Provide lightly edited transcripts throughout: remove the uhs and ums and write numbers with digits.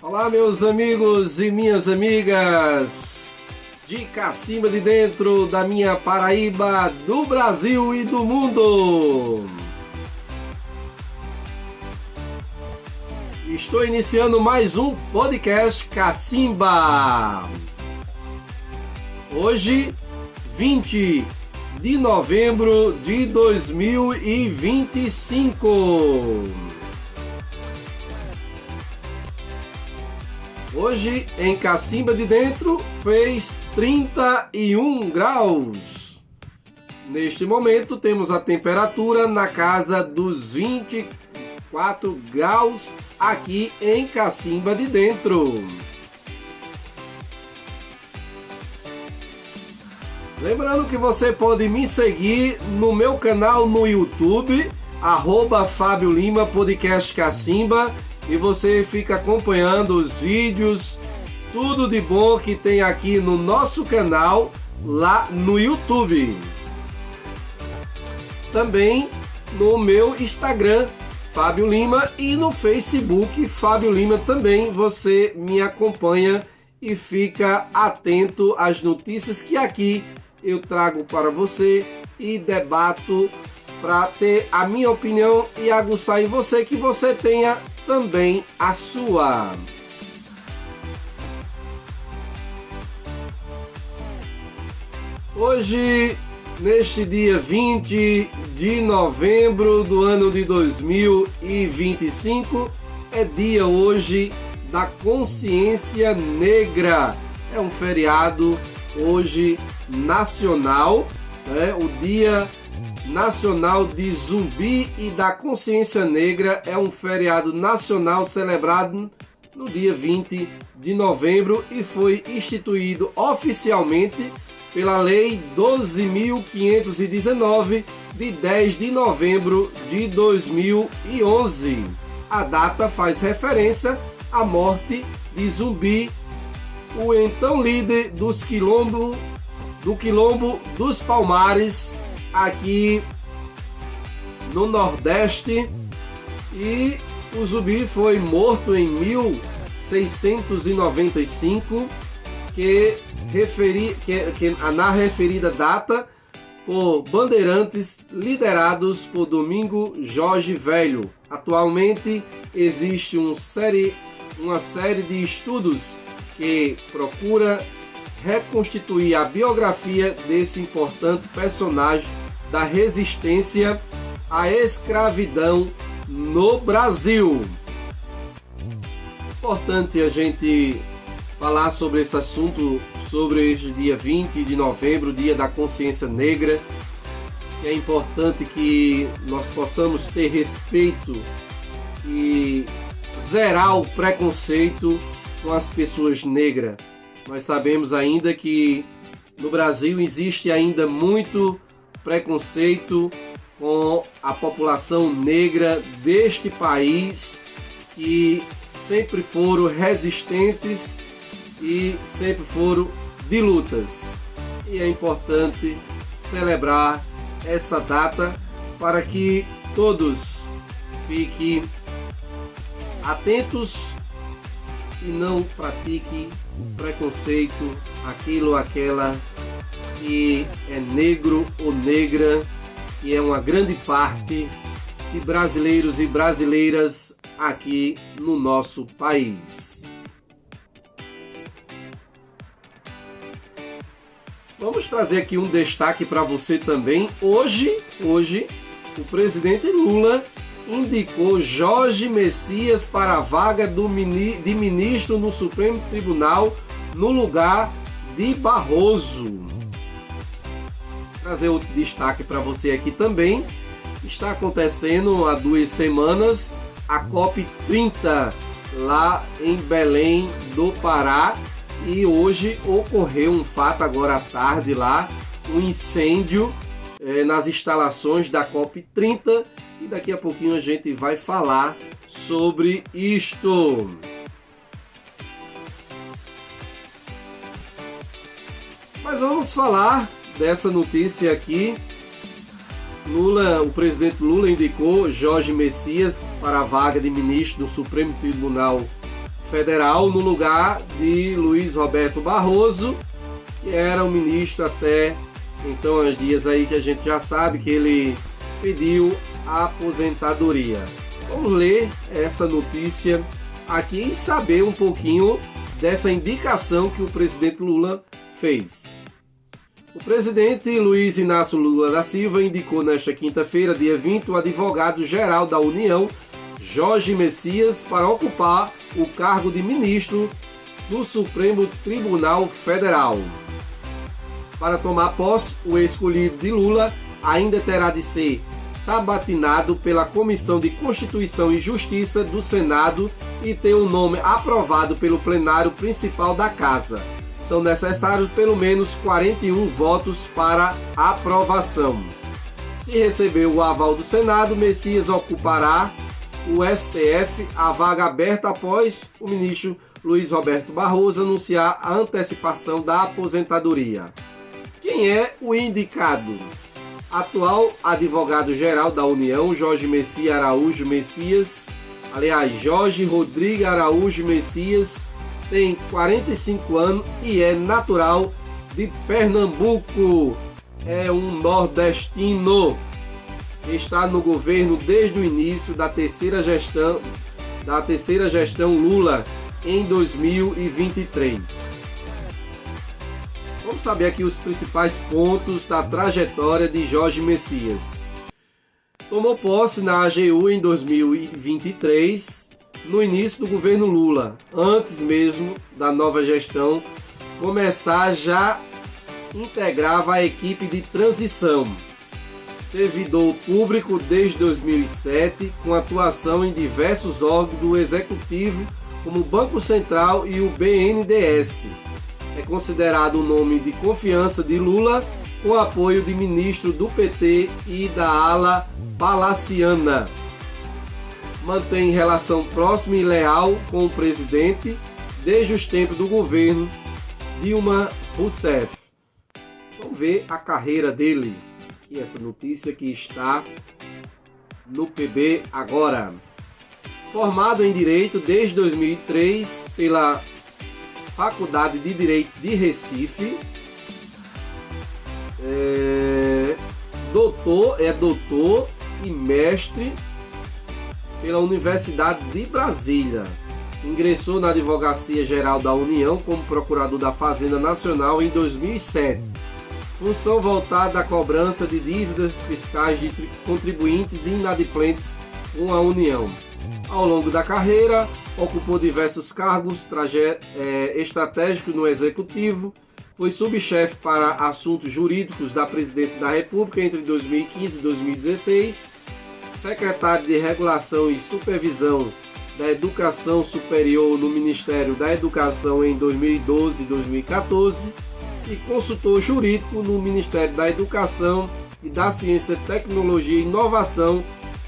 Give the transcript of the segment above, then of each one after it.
Olá, meus amigos e minhas amigas de Cacimba de Dentro, da minha Paraíba, do Brasil e do mundo. Estou iniciando mais um podcast Cacimba. Hoje, 20 de novembro de 2025. Hoje em Cacimba de Dentro fez 31 graus. Neste momento temos a temperatura na casa dos 24 graus aqui em Cacimba de Dentro. Lembrando que você pode me seguir no meu canal no YouTube, @Fábio Lima Podcast Cacimba. E você fica acompanhando os vídeos, tudo de bom que tem aqui no nosso canal, lá no YouTube. Também no meu Instagram, Fábio Lima, e no Facebook, Fábio Lima também. Você me acompanha e fica atento às notícias que aqui eu trago para você e debato para ter a minha opinião e aguçar em você que você tenha também a sua. Hoje, neste dia 20 de novembro do ano de 2025, é dia hoje da Consciência Negra. É um feriado hoje nacional, o Dia Nacional de Zumbi e da Consciência Negra. É um feriado nacional celebrado no dia 20 de novembro e foi instituído oficialmente pela Lei 12.519 de 10 de novembro de 2011. A data faz referência à morte de Zumbi, o então líder do Quilombo dos Palmares, aqui no Nordeste, e o Zumbi foi morto em 1695, na referida data por bandeirantes liderados por Domingo Jorge Velho. Atualmente existe uma série de estudos que procura reconstituir a biografia desse importante personagem da resistência à escravidão no Brasil. Importante a gente falar sobre esse assunto, sobre este dia 20 de novembro, Dia da Consciência Negra. É importante que nós possamos ter respeito e zerar o preconceito com as pessoas negras. Nós sabemos ainda que no Brasil existe ainda muito preconceito com a população negra deste país, que sempre foram resistentes e sempre foram de lutas. E é importante celebrar essa data para que todos fiquem atentos e não pratiquem o preconceito, aquela que é negro ou negra, que é uma grande parte de brasileiros e brasileiras aqui no nosso país. Vamos trazer aqui um destaque para você também. Hoje, o presidente Lula indicou Jorge Messias para a vaga de ministro no Supremo Tribunal no lugar de Barroso. Vou trazer outro destaque para você aqui também. Está acontecendo há 2 semanas a COP30 lá em Belém do Pará, e hoje ocorreu um fato agora à tarde lá, um incêndio nas instalações da COP30, e daqui a pouquinho a gente vai falar sobre isto. Mas vamos falar dessa notícia aqui. O presidente Lula indicou Jorge Messias para a vaga de ministro do Supremo Tribunal Federal no lugar de Luiz Roberto Barroso, que era o ministro até então, há dias aí que a gente já sabe que ele pediu a aposentadoria. Vamos ler essa notícia aqui e saber um pouquinho dessa indicação que o presidente Lula fez. O presidente Luiz Inácio Lula da Silva indicou nesta quinta-feira, dia 20, o advogado-geral da União, Jorge Messias, para ocupar o cargo de ministro do Supremo Tribunal Federal. Para tomar posse, o escolhido de Lula ainda terá de ser sabatinado pela Comissão de Constituição e Justiça do Senado e ter o nome aprovado pelo plenário principal da Casa. São necessários pelo menos 41 votos para aprovação. Se receber o aval do Senado, Messias ocupará o STF, a vaga aberta após o ministro Luiz Roberto Barroso anunciar a antecipação da aposentadoria. Quem é o indicado? Atual advogado-geral da União, Jorge Rodrigues Araújo Messias, tem 45 anos e é natural de Pernambuco. É um nordestino. Está no governo desde o início da terceira gestão Lula em 2023. Vamos saber aqui os principais pontos da trajetória de Jorge Messias. Tomou posse na AGU em 2023, no início do governo Lula, antes mesmo da nova gestão começar, já integrava a equipe de transição. Servidor público desde 2007, com atuação em diversos órgãos do Executivo, como o Banco Central e o BNDES. É considerado o nome de confiança de Lula, com apoio de ministro do PT e da ala palaciana. Mantém relação próxima e leal com o presidente desde os tempos do governo Dilma Rousseff. Vamos ver a carreira dele. E essa notícia que está no PB agora. Formado em Direito desde 2003 pela Faculdade de Direito de Recife, doutor e mestre pela Universidade de Brasília. Ingressou na Advocacia Geral da União como Procurador da Fazenda Nacional em 2007. Função voltada à cobrança de dívidas fiscais de contribuintes inadimplentes com a União. Ao longo da carreira, ocupou diversos cargos estratégicos no Executivo, foi subchefe para assuntos jurídicos da Presidência da República entre 2015 e 2016, secretário de Regulação e Supervisão da Educação Superior no Ministério da Educação em 2012 e 2014 e consultor jurídico no Ministério da Educação e da Ciência, Tecnologia e Inovação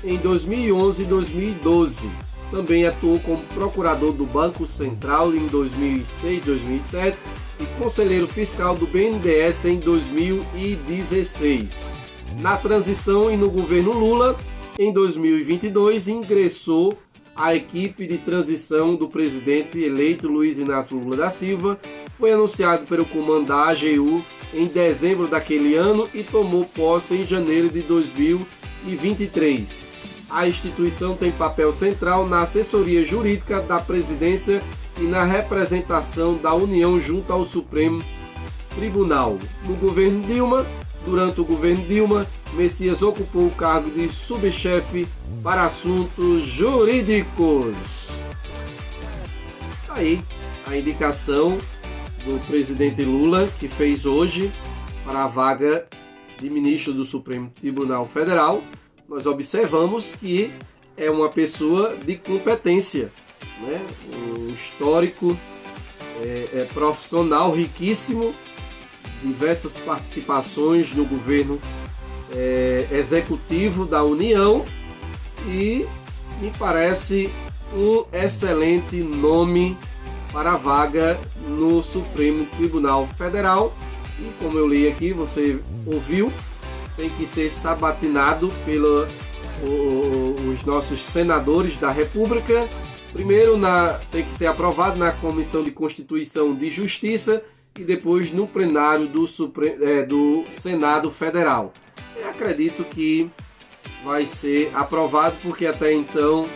em 2011 e 2012. Também atuou como procurador do Banco Central em 2006 e 2007 e conselheiro fiscal do BNDES em 2016. Na transição e no governo Lula, em 2022, ingressou à equipe de transição do presidente eleito Luiz Inácio Lula da Silva, foi anunciado pelo comando da AGU em dezembro daquele ano e tomou posse em janeiro de 2023. A instituição tem papel central na assessoria jurídica da presidência e na representação da União junto ao Supremo Tribunal. Durante o governo Dilma, Messias ocupou o cargo de subchefe para assuntos jurídicos. Aí, a indicação do presidente Lula, que fez hoje para a vaga de ministro do Supremo Tribunal Federal. Nós observamos que é uma pessoa de competência, né? Um histórico profissional riquíssimo, diversas participações no governo executivo da União e me parece um excelente nome para a vaga no Supremo Tribunal Federal. E como eu li aqui, você ouviu, tem que ser sabatinado pelos nossos senadores da República Primeiro tem que ser aprovado na Comissão de Constituição e Justiça e depois no plenário do Senado Federal. Eu acredito que vai ser aprovado, porque até então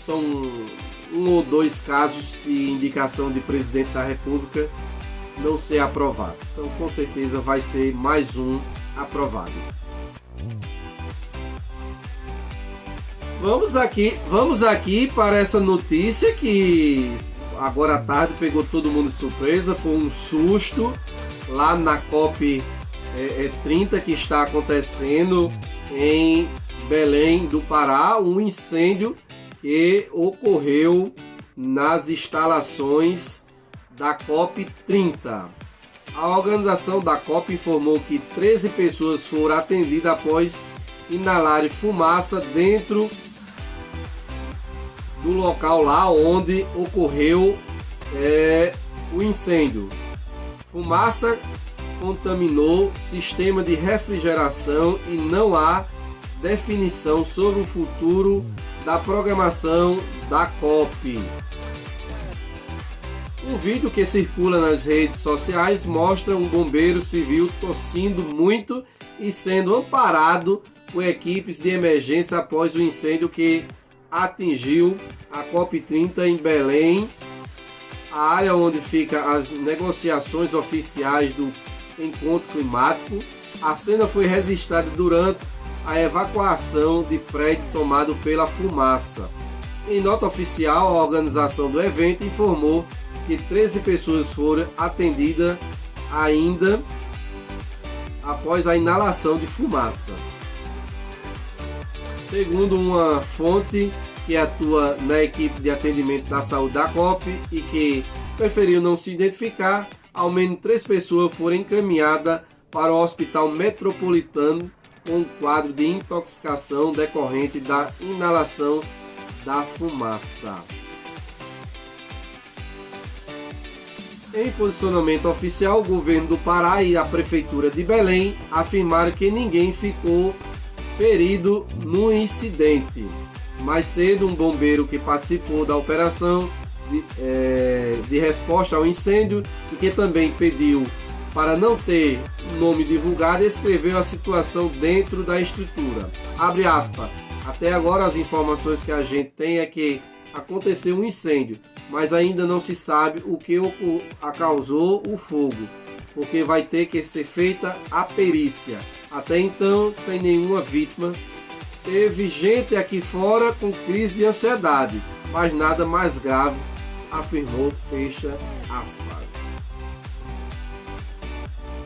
são 1 ou 2 casos de indicação de presidente da República não ser aprovado. Então, com certeza, vai ser mais um aprovado. Vamos aqui para essa notícia que agora à tarde pegou todo mundo de surpresa. Foi um susto lá na COP 30 que está acontecendo em Belém do Pará, um incêndio que ocorreu nas instalações da COP 30. A organização da COP informou que 13 pessoas foram atendidas após inalarem fumaça dentro do local lá onde ocorreu o incêndio. Fumaça contaminou sistema de refrigeração e não há definição sobre o futuro da programação da COP. Um vídeo que circula nas redes sociais mostra um bombeiro civil tossindo muito e sendo amparado por equipes de emergência após o incêndio que atingiu a COP 30 em Belém, a área onde ficam as negociações oficiais do encontro climático. A cena foi registrada durante a evacuação de prédio tomado pela fumaça. Em nota oficial, a organização do evento informou que 13 pessoas foram atendidas ainda após a inalação de fumaça. Segundo uma fonte que atua na equipe de atendimento da saúde da COP e que preferiu não se identificar, ao menos 3 pessoas foram encaminhadas para o Hospital Metropolitano com um quadro de intoxicação decorrente da inalação da fumaça. Em posicionamento oficial, o governo do Pará e a Prefeitura de Belém afirmaram que ninguém ficou ferido no incidente. Mais cedo, um bombeiro que participou da operação de resposta ao incêndio e que também pediu para não ter nome divulgado, escreveu a situação dentro da estrutura. Abre aspas. Até agora as informações que a gente tem é que aconteceu um incêndio, mas ainda não se sabe o que causou o fogo, porque vai ter que ser feita a perícia. Até então, sem nenhuma vítima. Teve gente aqui fora com crise de ansiedade, mas nada mais grave, afirmou, fecha aspas.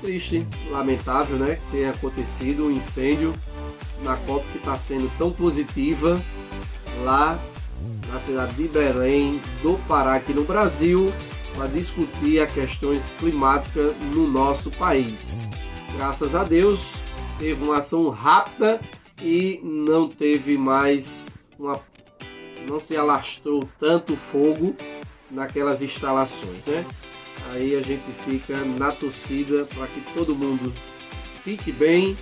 Triste, lamentável, né, que tenha acontecido um incêndio na COP que está sendo tão positiva lá na cidade de Belém do Pará, aqui no Brasil, para discutir as questões climáticas no nosso país. Graças a Deus, teve uma ação rápida e não teve mais não se alastrou tanto fogo naquelas instalações, né? Aí a gente fica na torcida para que todo mundo fique bem.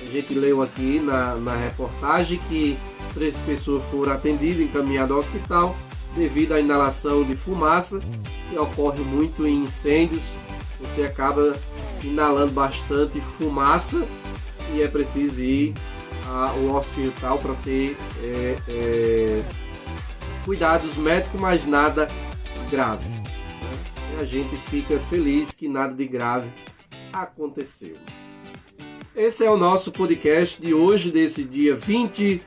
A gente leu aqui na reportagem que 13 pessoas foram atendidas, encaminhadas ao hospital devido à inalação de fumaça, que ocorre muito em incêndios. Você acaba inalando bastante fumaça e é preciso ir ao hospital para ter cuidados médicos, mas nada grave, né? E a gente fica feliz que nada de grave aconteceu. Esse é o nosso podcast de hoje, desse dia 20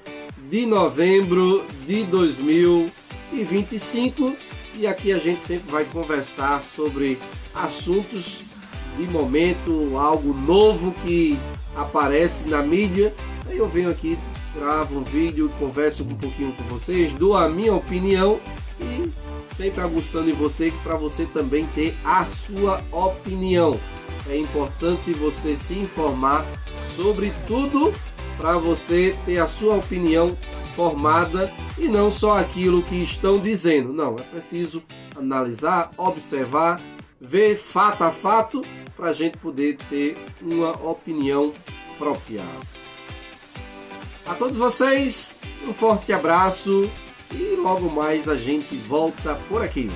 de novembro de 2025. E aqui a gente sempre vai conversar sobre assuntos de momento, algo novo que aparece na mídia. Aí eu venho aqui, gravo um vídeo, converso um pouquinho com vocês, dou a minha opinião e sempre aguçando em você, para você também ter a sua opinião. É importante você se informar sobre tudo para você ter a sua opinião formada e não só aquilo que estão dizendo. Não, é preciso analisar, observar, ver fato a fato para a gente poder ter uma opinião própria. A todos vocês, um forte abraço e logo mais a gente volta por aqui.